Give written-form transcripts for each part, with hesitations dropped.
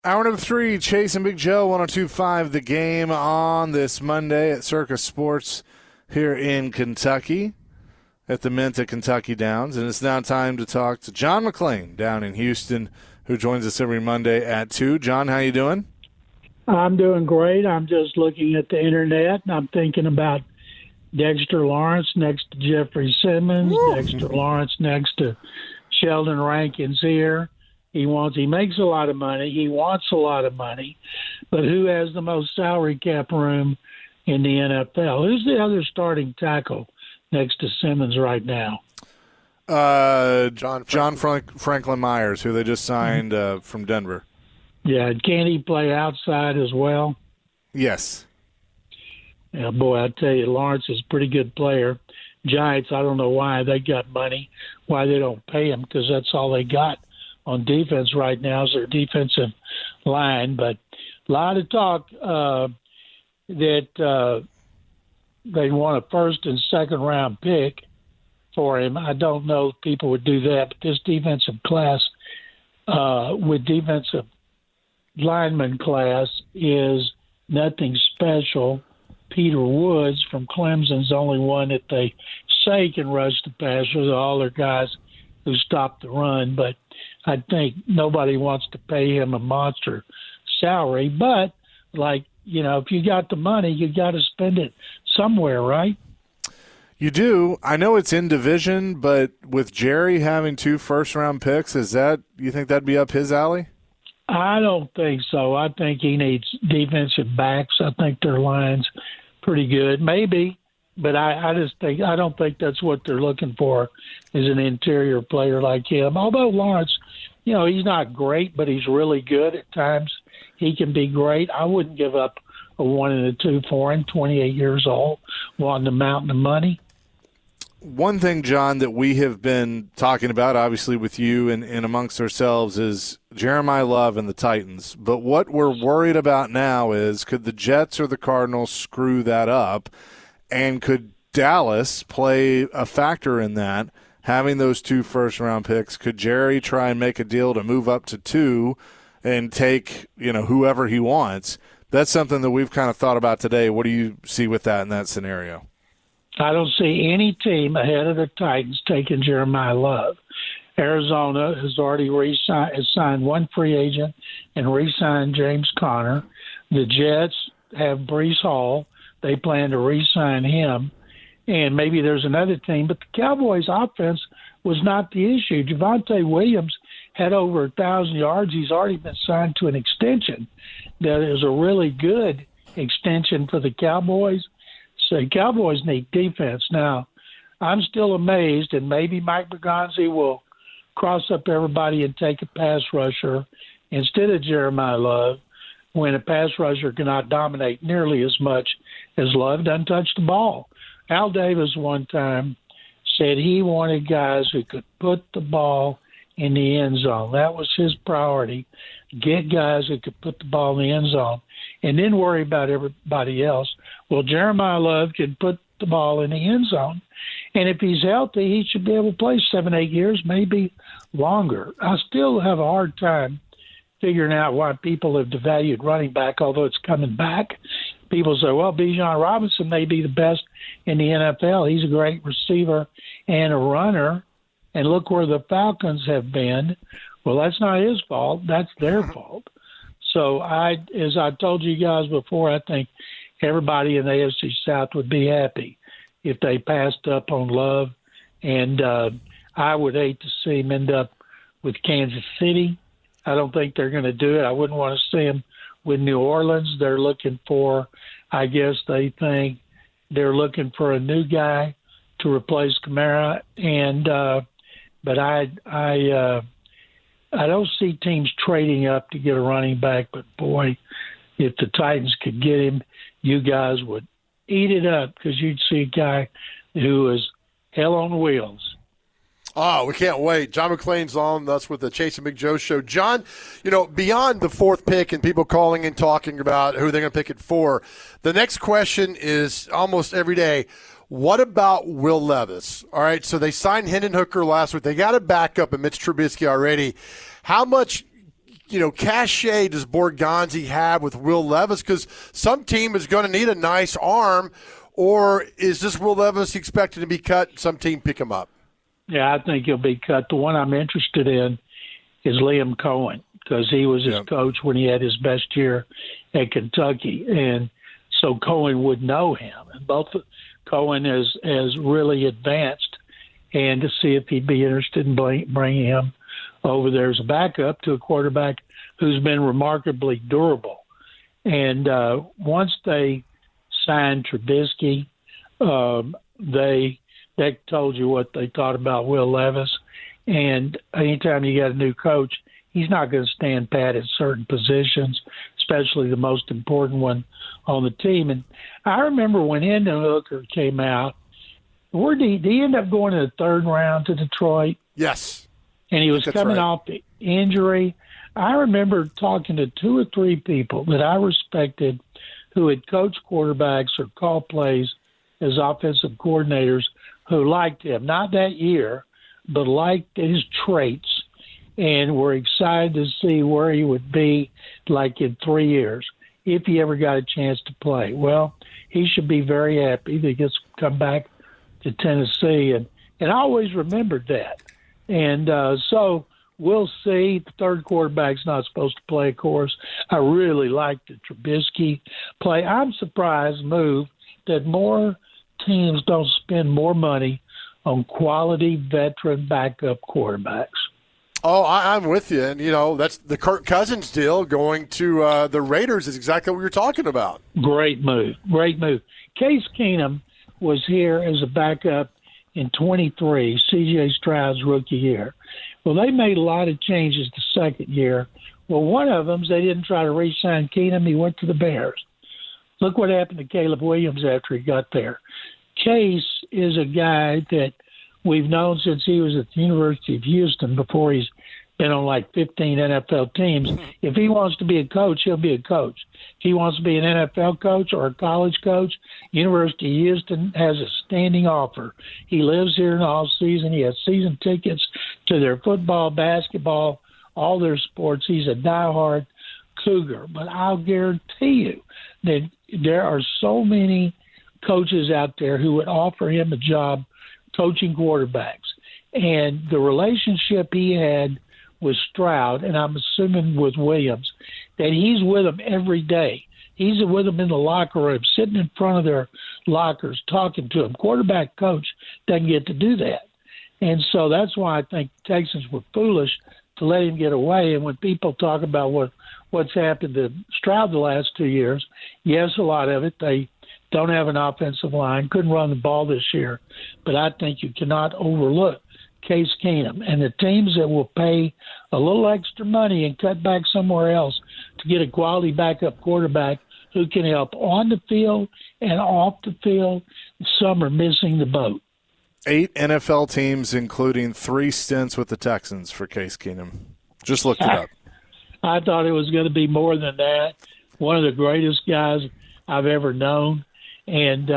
Hour number 3, Chase and Big Joe, 102.5 The Game on this Monday at Circus Sports here in Kentucky at the Mint at Kentucky Downs. And it's now time to talk to John McClain down in Houston, who joins us every Monday at 2. John, how you doing? I'm doing great. I'm just looking at the internet, and I'm thinking about Dexter Lawrence next to Jeffrey Simmons, Dexter Lawrence next to Sheldon Rankins here. He makes a lot of money. He wants a lot of money. But who has the most salary cap room in the NFL? Who's the other starting tackle next to Simmons right now? John Franklin Myers, who they just signed from Denver. Yeah, can he play outside as well? Yes. Yeah, boy, I tell you, Lawrence is a pretty good player. Giants, I don't know why they got money, why they don't pay him, because that's all they got on defense right now is their defensive line. But a lot of talk that they want a first and second round pick for him. I don't know if people would do that, but this defensive class with defensive lineman class is nothing special. Peter Woods from Clemson's the only one that they say can rush the passer. All their guys who stop the run, but I think nobody wants to pay him a monster salary. But, if you got the money, you got to spend it somewhere, right? You do. I know it's in division, but with Jerry having 2 first-round picks, you think that'd be up his alley? I don't think so. I think he needs defensive backs. I think their line's pretty good. Maybe. But I don't think that's what they're looking for is an interior player like him. Although Lawrence, he's not great, but he's really good at times. He can be great. I wouldn't give up a 1 and a 2 for him, 28 years old, wanting a mountain of money. One thing, John, that we have been talking about, obviously with you and amongst ourselves, is Jeremiah Love and the Titans. But what we're worried about now is could the Jets or the Cardinals screw that up? And could Dallas play a factor in that, having those 2 first-round picks? Could Jerry try and make a deal to move up to 2 and take, whoever he wants? That's something that we've kind of thought about today. What do you see with that in that scenario? I don't see any team ahead of the Titans taking Jeremiah Love. Arizona has already signed one free agent and re-signed James Conner. The Jets have Breece Hall. They plan to re-sign him, and maybe there's another team. But the Cowboys' offense was not the issue. Javonte Williams had over 1,000 yards. He's already been signed to an extension that is a really good extension for the Cowboys. So the Cowboys need defense. Now, I'm still amazed, and maybe Mike Bergonzi will cross up everybody and take a pass rusher instead of Jeremiah Love, when a pass rusher cannot dominate nearly as much as Love, doesn't touch the ball. Al Davis one time said he wanted guys who could put the ball in the end zone. That was his priority, get guys who could put the ball in the end zone and then worry about everybody else. Well, Jeremiah Love can put the ball in the end zone, and if he's healthy, he should be able to play 7-8 years, maybe longer. I still have a hard time figuring out why people have devalued running back, although it's coming back. People say, well, Bijan Robinson may be the best in the NFL. He's a great receiver and a runner, and look where the Falcons have been. Well, that's not his fault. That's their fault. So, as I told you guys before, I think everybody in the AFC South would be happy if they passed up on Love, and I would hate to see him end up with Kansas City. I don't think they're going to do it. I wouldn't want to see him with New Orleans. They're looking for, I guess they think they're looking for a new guy to replace Kamara. And but I don't see teams trading up to get a running back. But boy, if the Titans could get him, you guys would eat it up because you'd see a guy who is hell on wheels. Oh, we can't wait. John McClain's on. That's with the Chase and Big Joe show. John, beyond the 4th pick and people calling and talking about who they're going to pick at 4, the next question is almost every day, what about Will Levis? All right, so they signed Hendon Hooker last week. They got a backup in Mitch Trubisky already. How much cachet does Borgonzi have with Will Levis? Because some team is going to need a nice arm, or is this Will Levis expected to be cut? Some team pick him up. Yeah, I think he'll be cut. The one I'm interested in is Liam Cohen, because he was his coach when he had his best year at Kentucky. And so Cohen would know him. And both Cohen has really advanced, and to see if he'd be interested in bringing him over there as a backup to a quarterback who's been remarkably durable. And once they signed Trubisky, that told you what they thought about Will Levis. And anytime you got a new coach, he's not going to stand pat at certain positions, especially the most important one on the team. And I remember when Hendon Hooker came out, did he end up going to the third round to Detroit? Yes. And he was coming off the injury. I remember talking to 2 or 3 people that I respected who had coached quarterbacks or called plays as offensive coordinators who liked him, not that year, but liked his traits and were excited to see where he would be like in 3 years if he ever got a chance to play. Well, he should be very happy that he gets to come back to Tennessee. And I always remembered that. And so we'll see. The third quarterback's not supposed to play, of course. I really like the Trubisky play. I'm surprised, that more teams don't spend more money on quality veteran backup quarterbacks. Oh, I'm with you. And, that's the Kirk Cousins deal going to the Raiders is exactly what you're talking about. Great move. Case Keenum was here as a backup in 23, C.J. Stroud's rookie year. Well, they made a lot of changes the second year. Well, one of them is they didn't try to re-sign Keenum. He went to the Bears. Look what happened to Caleb Williams after he got there. Case is a guy that we've known since he was at the University of Houston, before he's been on like 15 NFL teams. If he wants to be a coach, he'll be a coach. If he wants to be an NFL coach or a college coach, University of Houston has a standing offer. He lives here in the off season. He has season tickets to their football, basketball, all their sports. He's a diehard Cougar. But I'll guarantee you that there are so many coaches out there who would offer him a job coaching quarterbacks. And the relationship he had with Stroud, and I'm assuming with Williams, that he's with them every day. He's with them in the locker room, sitting in front of their lockers, talking to them. Quarterback coach doesn't get to do that. And so that's why I think the Texans were foolish to let him get away. And when people talk about what's happened to Stroud the last 2 years, yes, a lot of it, they don't have an offensive line, couldn't run the ball this year. But I think you cannot overlook Case Keenum and the teams that will pay a little extra money and cut back somewhere else to get a quality backup quarterback who can help on the field and off the field. Some are missing the boat. 8 NFL teams, including 3 stints with the Texans for Case Keenum. Just looked it up. I thought it was going to be more than that. One of the greatest guys I've ever known, and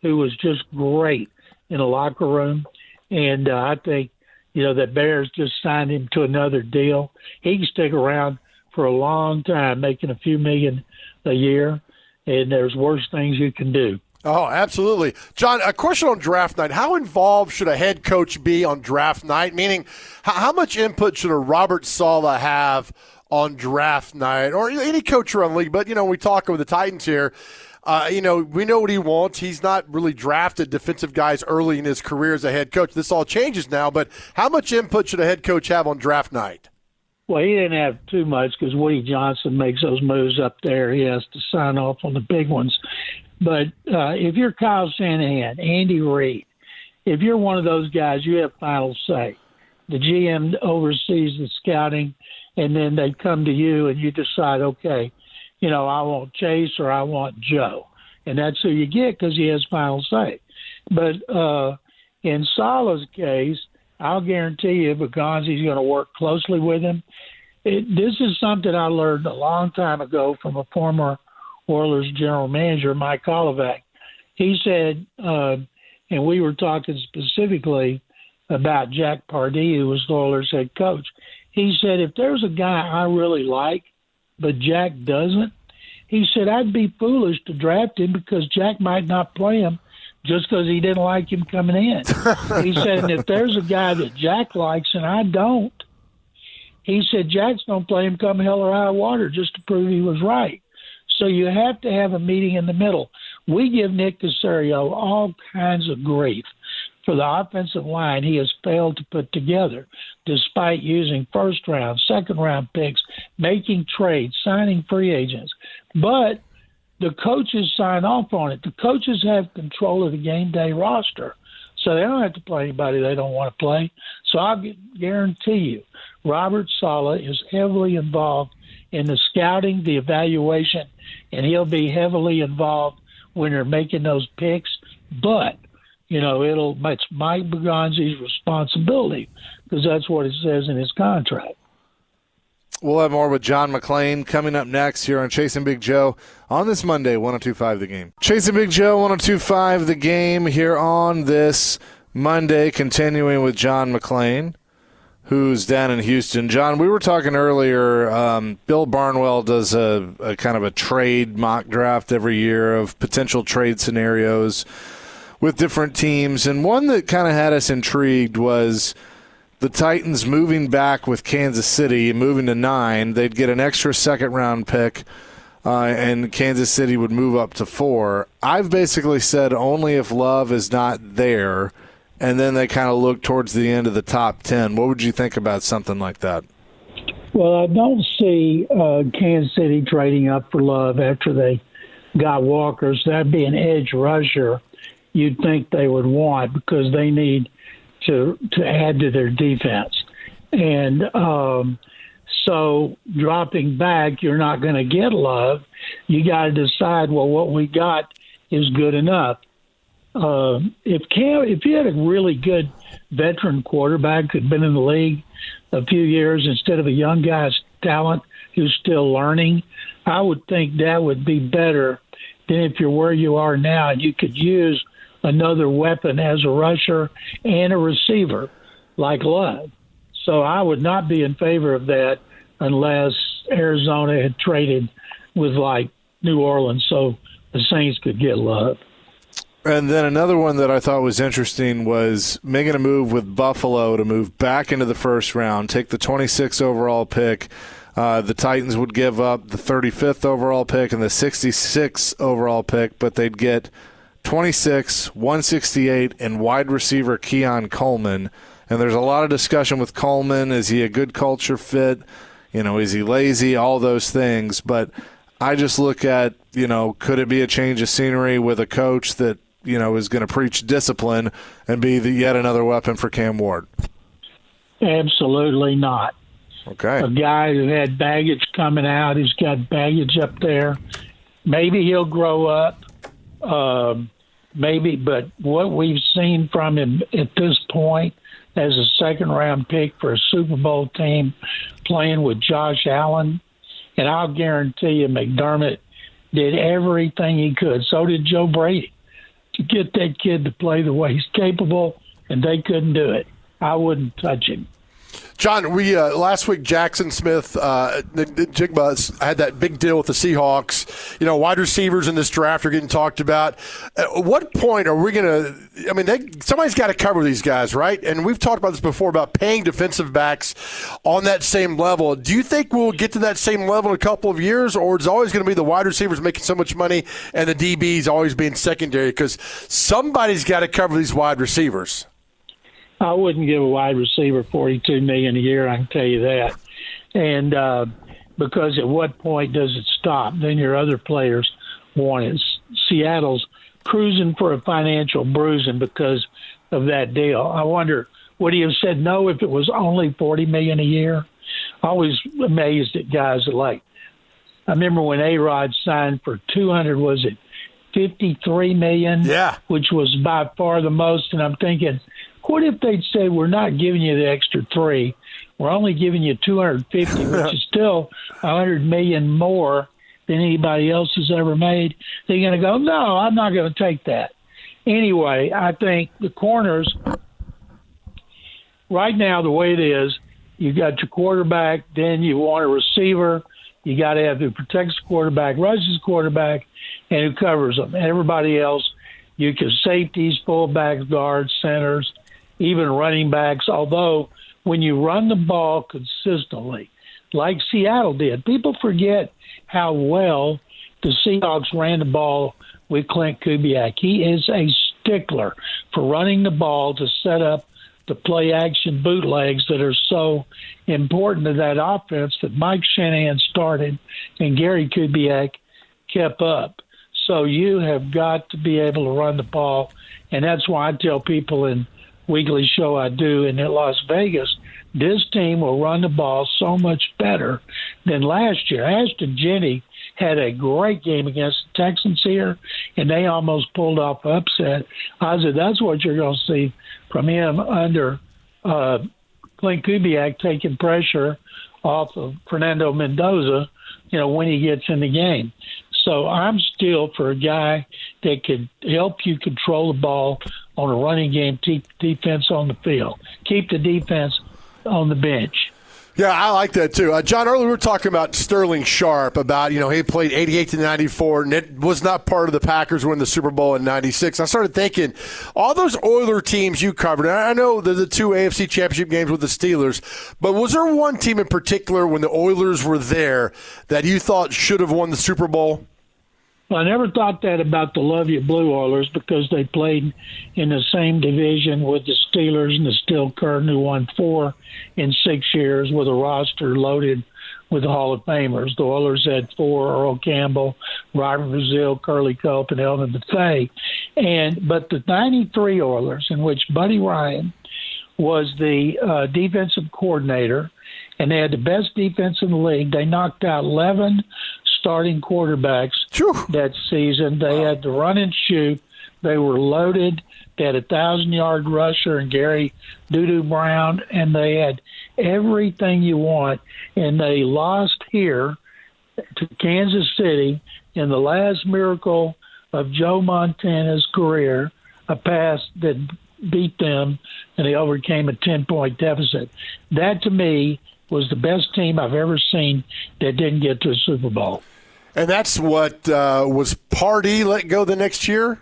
who was just great in the locker room. And I think, that Bears just signed him to another deal. He can stick around for a long time, making a few million a year, and there's worse things you can do. Oh, absolutely. John, a question on draft night. How involved should a head coach be on draft night? Meaning, how much input should a Robert Saleh have on draft night, or any coach around the league? But, we talk with the Titans here. We know what he wants. He's not really drafted defensive guys early in his career as a head coach. This all changes now, but how much input should a head coach have on draft night? Well, he didn't have too much because Woody Johnson makes those moves up there. He has to sign off on the big ones. But if you're Kyle Shanahan, Andy Reid, if you're one of those guys, you have final say. The GM oversees the scouting, and then they come to you and you decide, okay, I want Chase or I want Joe. And that's who you get because he has final say. But in Saleh's case, I'll guarantee you Borgonzi's going to work closely with him. This is something I learned a long time ago from a former Oilers general manager, Mike Olivac. He said, and we were talking specifically about Jack Pardee, who was the Oilers head coach. He said, if there's a guy I really like, but Jack doesn't, he said, I'd be foolish to draft him because Jack might not play him just because he didn't like him coming in. He said, and if there's a guy that Jack likes and I don't, he said, Jack's going to play him come hell or high water just to prove he was right. So you have to have a meeting in the middle. We give Nick Caserio all kinds of grief for the offensive line he has failed to put together, despite using first-round, second-round picks, making trades, signing free agents. But the coaches sign off on it. The coaches have control of the game day roster, so they don't have to play anybody they don't want to play. So I guarantee you, Robert Saleh is heavily involved in the scouting, the evaluation, and he'll be heavily involved when they're making those picks. But, it's Mike Bergonzi's responsibility because that's what it says in his contract. We'll have more with John McClain coming up next here on Chasing Big Joe on this Monday, 102.5 The Game. Chasing Big Joe, 102.5 The Game here on this Monday, continuing with John McClain, who's down in Houston. John, we were talking earlier, Bill Barnwell does a kind of a trade mock draft every year of potential trade scenarios with different teams, and one that kind of had us intrigued was the Titans moving back with Kansas City, moving to 9. They'd get an extra second-round pick, and Kansas City would move up to 4. I've basically said only if Love is not there, and then they kind of look towards the end of the top 10. What would you think about something like that? Well, I don't see Kansas City trading up for Love after they got Walker. So that'd be an edge rusher you'd think they would want because they need to add to their defense. And so dropping back, you're not going to get Love. You got to decide, well, what we got is good enough. If you had a really good veteran quarterback who'd been in the league a few years instead of a young guy's talent who's still learning, I would think that would be better than if you're where you are now and you could use another weapon as a rusher and a receiver like Love. So I would not be in favor of that unless Arizona had traded with like New Orleans so the Saints could get Love. And then another one that I thought was interesting was making a move with Buffalo to move back into the first round, take the 26th overall pick. The Titans would give up the 35th overall pick and the 66th overall pick, but they'd get 26, 168, and wide receiver Keon Coleman. And there's a lot of discussion with Coleman. Is he a good culture fit? Is he lazy? All those things. But I just look at, could it be a change of scenery with a coach that, is going to preach discipline and be yet another weapon for Cam Ward? Absolutely not. Okay. A guy who had baggage coming out, he's got baggage up there. Maybe he'll grow up. Maybe, but what we've seen from him at this point as a second-round pick for a Super Bowl team playing with Josh Allen, and I'll guarantee you McDermott did everything he could. So did Joe Brady to get that kid to play the way he's capable, and they couldn't do it. I wouldn't touch him. John, we last week Jackson Smith, Jigba had that big deal with the Seahawks. Wide receivers in this draft are getting talked about. At what point are we going to? Somebody's got to cover these guys, right? And we've talked about this before about paying defensive backs on that same level. Do you think we'll get to that same level in a couple of years, or is it always going to be the wide receivers making so much money and the DBs always being secondary? Because somebody's got to cover these wide receivers. I wouldn't give a wide receiver $42 million a year, I can tell you that. And because at what point does it stop? Then your other players want it. Seattle's cruising for a financial bruising because of that deal. I wonder, would he have said no if it was only $40 million a year? Always amazed at guys like, I remember when A-Rod signed for $53 million, which was by far the most, and I'm thinking, what if they'd say, we're not giving you the extra $3, we're only giving you $250, which is still $100 million more than anybody else has ever made? They're going to go, no, I'm not going to take that. Anyway, I think the corners, right now the way it is, You got your quarterback, then you want a receiver. You got to have who protects the quarterback, rushes the quarterback, and who covers them. Everybody else, you can safeties, fullbacks, guards, centers, even running backs. Although when you run the ball consistently, like Seattle did, people forget how well the Seahawks ran the ball with Clint Kubiak. He is a stickler for running the ball to set up the play-action bootlegs that are so important to that offense that Mike Shanahan started and Gary Kubiak kept up. So you have got to be able to run the ball, and that's why I tell people in weekly show I do in Las Vegas, this team will run the ball so much better than last year. Ashton Jenney had a great game against the Texans here, and they almost pulled off upset. I said, that's what you're going to see from him under Clint Kubiak, taking pressure off of Fernando Mendoza, when he gets in the game. So I'm still for a guy that could help you control the ball on a running game, keep defense on the field, keep the defense on the bench. Yeah, I like that too. John, earlier we were talking about Sterling Sharp, about, he played 88 to 94, and it was not part of the Packers winning the Super Bowl in 96. I started thinking, all those Oiler teams you covered, and I know there's the 2 AFC Championship games with the Steelers, but was there one team in particular when the Oilers were there that you thought should have won the Super Bowl? Well, I never thought that about the Love You Blue Oilers because they played in the same division with the Steelers and the Steel Curtain, who won 4 in 6 years with a roster loaded with the Hall of Famers. The Oilers had 4: Earl Campbell, Robert Brazile, Curly Culp, and Elvin Bethea. But the 93 Oilers, in which Buddy Ryan was the defensive coordinator, and they had the best defense in the league. They knocked out 11 starting quarterbacks that season. They had to run and shoot. They were loaded. They had a 1,000-yard rusher and Gary Doo-Doo Brown, and they had everything you want. And they lost here to Kansas City in the last miracle of Joe Montana's career, a pass that beat them, and they overcame a 10-point deficit. That, to me, was the best team I've ever seen that didn't get to a Super Bowl. And that's what was Pardee let go the next year?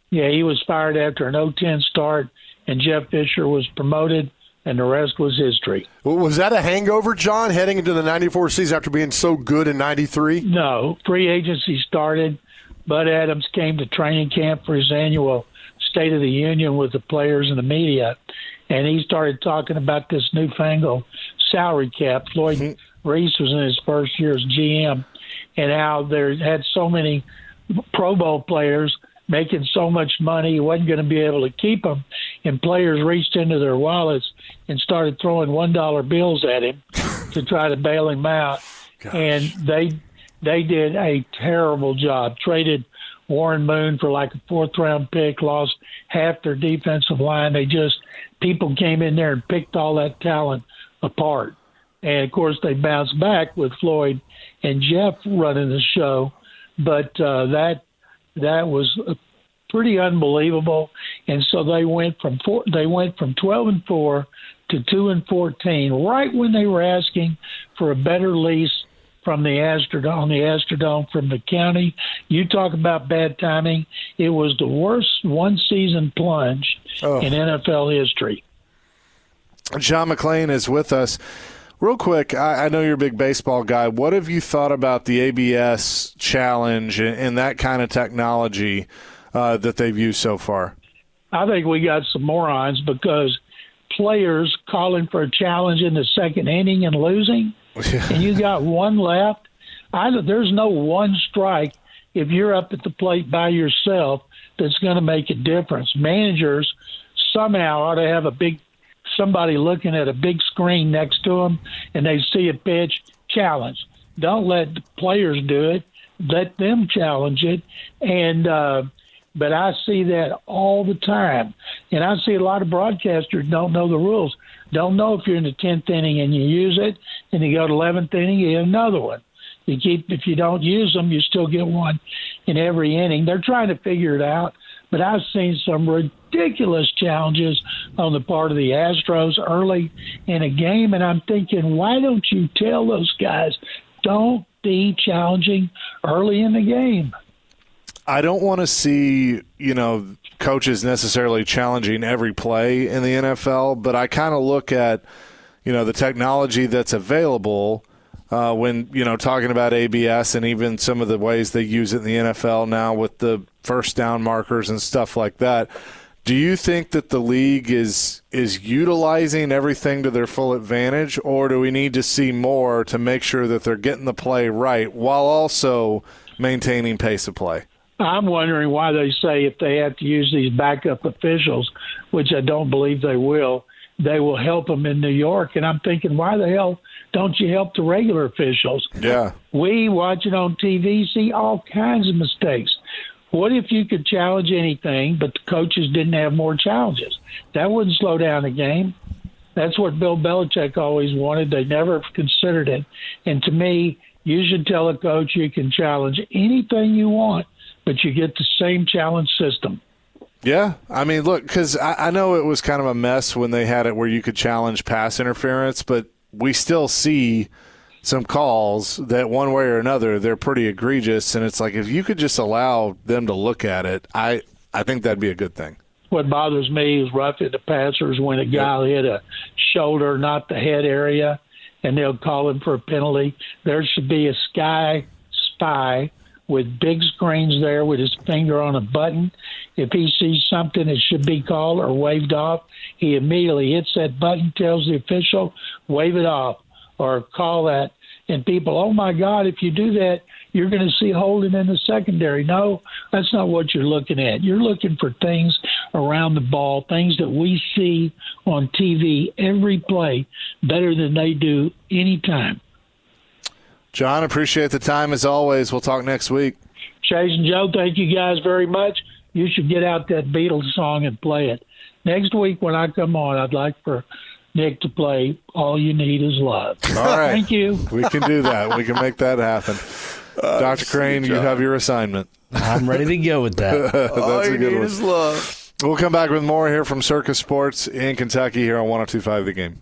Yeah, he was fired after an 0-10 start, and Jeff Fisher was promoted, and the rest was history. Well, was that a hangover, John, heading into the 94 season after being so good in 93? No. Free agency started. Bud Adams came to training camp for his annual State of the Union with the players and the media, and he started talking about this newfangled salary cap. Floyd Reese was in his first year as GM, and how there had so many Pro Bowl players making so much money, he wasn't going to be able to keep them, and players reached into their wallets and started throwing $1 bills at him to try to bail him out. Gosh. And they did a terrible job. Traded Warren Moon for like a 4th-round pick, lost half their defensive line. People came in there and picked all that talent apart. And, of course, they bounced back with Floyd and Jeff running the show. But that was pretty unbelievable. And so they went from 12-4 to 2-14, right when they were asking for a better lease from the Astrodome from the county. You talk about bad timing. It was the worst one-season plunge in NFL history. John McClain is with us. Real quick, I know you're a big baseball guy. What have you thought about the ABS challenge and that kind of technology that they've used so far? I think we got some morons because players calling for a challenge in the second inning and losing, and you got one left. There's no one strike if you're up at the plate by yourself that's going to make a difference. Managers somehow ought to have somebody looking at a big screen next to them, and they see a pitch, challenge. Don't let the players do it. Let them challenge it. But I see that all the time. And I see a lot of broadcasters don't know the rules. Don't know if you're in the 10th inning and you use it, and you go to 11th inning, you get another one. If you don't use them, you still get one in every inning. They're trying to figure it out. but I've seen some ridiculous challenges on the part of the Astros early in a game, and I'm thinking, why don't you tell those guys, don't be challenging early in the game? I don't want to see, coaches necessarily challenging every play in the NFL, but I kind of look at, the technology that's available when, talking about ABS and even some of the ways they use it in the NFL now with the first down markers and stuff like that. Do you think that the league is utilizing everything to their full advantage, or do we need to see more to make sure that they're getting the play right while also maintaining pace of play? I'm wondering why they say if they have to use these backup officials, which I don't believe they will help them in New York. And I'm thinking, why the hell don't you help the regular officials? Yeah. We watch it on TV, see all kinds of mistakes. What if you could challenge anything, but the coaches didn't have more challenges? That wouldn't slow down the game. That's what Bill Belichick always wanted. They never considered it. And to me, you should tell a coach you can challenge anything you want, but you get the same challenge system. Yeah. I mean, look, because I know it was kind of a mess when they had it where you could challenge pass interference, but we still see some calls that one way or another, they're pretty egregious. And it's like, if you could just allow them to look at it, I think that'd be a good thing. What bothers me is roughing the passers when a guy hit a shoulder, not the head area, and they'll call him for a penalty. There should be a sky spy with big screens there with his finger on a button. If he sees something that should be called or waved off, he immediately hits that button, tells the official, wave it off or call that. And people, oh, my God, if you do that, you're going to see holding in the secondary. No, that's not what you're looking at. You're looking for things around the ball, things that we see on TV every play better than they do any time. John, appreciate the time as always. We'll talk next week. Chase and Joe, thank you guys very much. You should get out that Beatles song and play it. Next week when I come on, I'd like for Nick to play All You Need Is Love. All right. Thank you. We can do that. We can make that happen. Dr. Crane, you have your assignment. I'm ready to go with that. All That's you a good need one. is love. We'll come back with more here from Circus Sports in Kentucky here on 102.5 The Game.